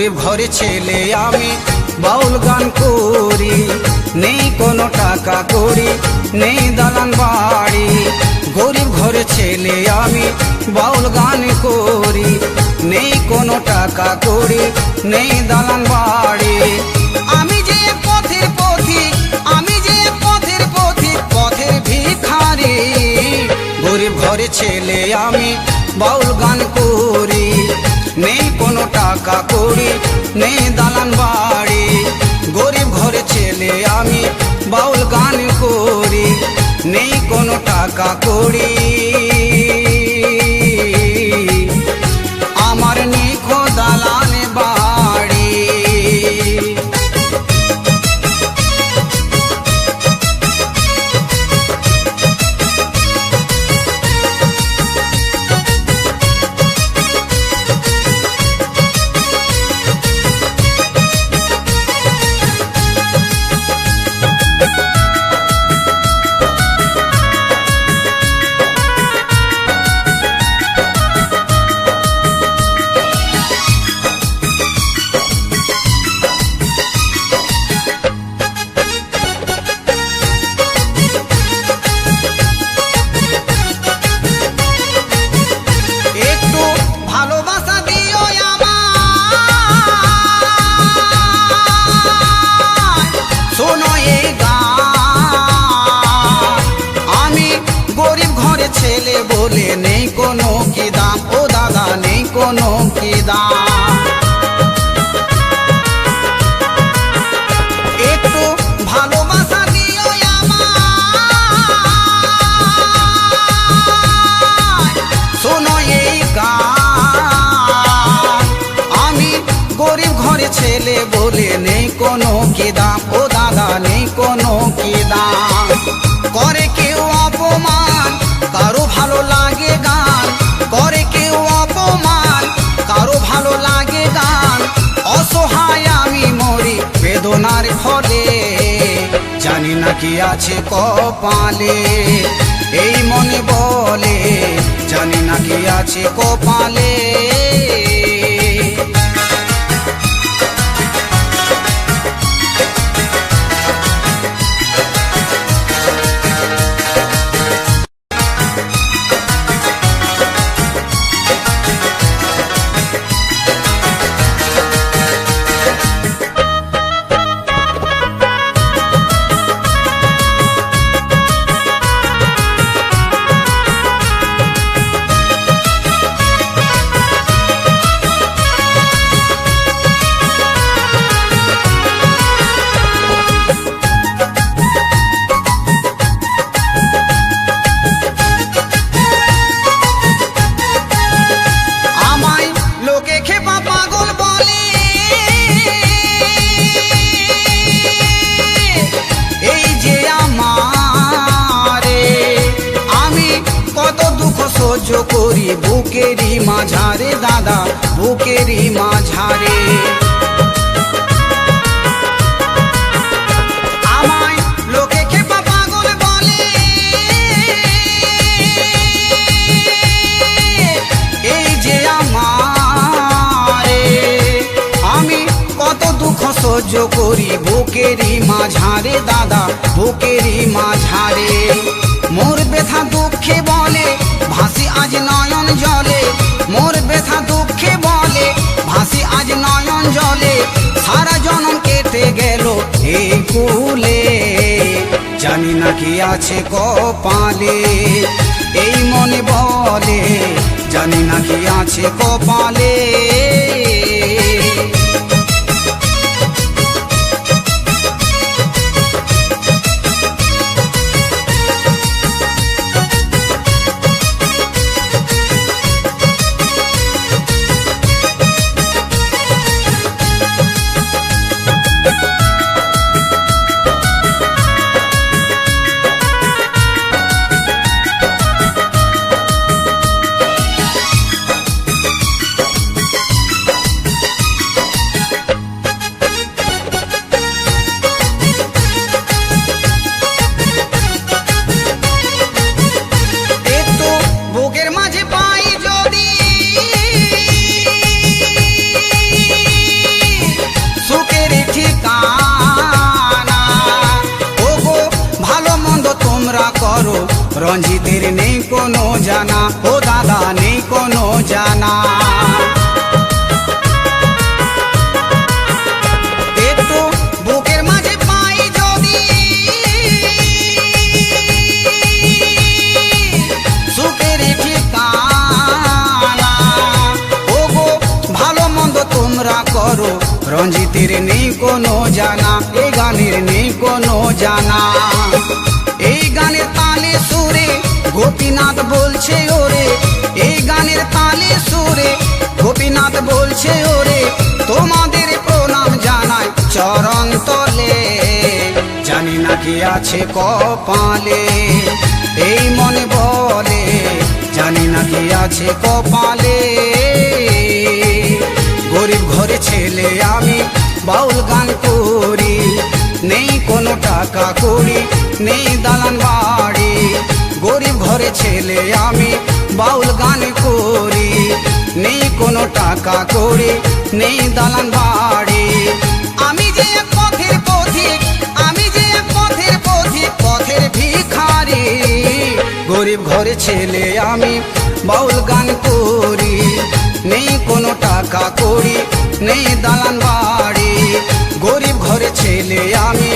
গরিব ঘরে ছেলে আমি বাউল গান করি, নেই কোনো টাকা করি, নেই দালান বাড়ি। গরিব ঘরে ছেলে আমি বাউল গান করি, নেই কোনো টাকা করি, নেই দালান বাড়ি। আমি যে পথের পথিক, আমি যে পথের পথিক, পথের ভিখারি। গরিব ঘরে ছেলে আমি বাউল গান করি, নেই কোনো টাকা করি, নেই দালান বাড়ি। গরিব ঘরে ছেলে আমি বাউল গান করি, নেই কোনো টাকা করি, আমার নেই কো দালান বাড়ি। ছেলে বলে নেই কোনো কি দাম, ও দাদা নেই কোনো কি দাম। একটু ভালোবাসা দিও আমায়, শোনো এই গান। আমি গরিব ঘরে ছেলে বলে নেই কোনো কি দাম, ও দাদা নেই কোনো কি দাম। করে কেউ অপমান, কারো ভালো লাগে গান, করে কেউ অপমান, কারো ভালো লাগে গান। অসহায় আমি মরি বেদনার ফলে, জানি না কি আছে কপালে, এই মনে বলে জানি না কি আছে কপালে। সহ্য করি বুকেরই মাঝারে দাদা, বুকেরই মাঝারে। আমায় লোকে খেপা পাগল বলে, এই যে আমারে। আমি কত দুঃখ সহ্য করি বুকেরই মাঝারে দাদা, বুকেরই মাঝারে। মোর ব্যথা দুঃখে বলে ভাসি আজ নয়ন জলে, মোর ব্যথা দুঃখে বলে ভাসি আজ নয়ন জলে। সারা জনম কেটে গেল এই কুলে, জানি না কি আছে কপালে, এই মনে বলে জানি না কি আছে কপালে। রঞ্জিতের নেই কোনো জানা, ও দাদা নেই কোনো জানা। একটু বুকের মাঝে পাই যদি সুখের ঠিকানা, ও গো ভালো মন্দ তোমরা করো, রঞ্জিতের নেই কোনো জানা, এই গানের নেই কোনো জানা। এই গানের তালে সুরে গোপীনাথ বলছে ওরে, এই গানের তালে সুরে গোপীনাথ বলছে ওরে, তোমাদের প্রণাম জানাই চরণ তলে। জানি না কি আছে কপালে, এই মনে বলে, জানি না কি আছে কপালে। গরিব ঘরে ছেলে আমি বাউল গান করি, নেই কোনো টাকা কড়ি, নেই দালান বাড়ি। গরিব ঘরে ছেলে আমি বাউল গান করি, নেই কোনো টাকা কড়ি, নেই দালান বাড়ি। আমি যে এক পথের পথিক, আমি যে এক পথের পথিক, পথের ভিখারি। গরিব ঘরে ছেলে আমি বাউল গান করি, নেই কোনো টাকা কড়ি, নেই দালান বাড়ি। গরিব ঘরে ছেলে আমি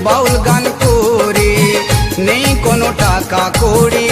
বাউল গান করি, নেই কোনো টাকা কড়ি,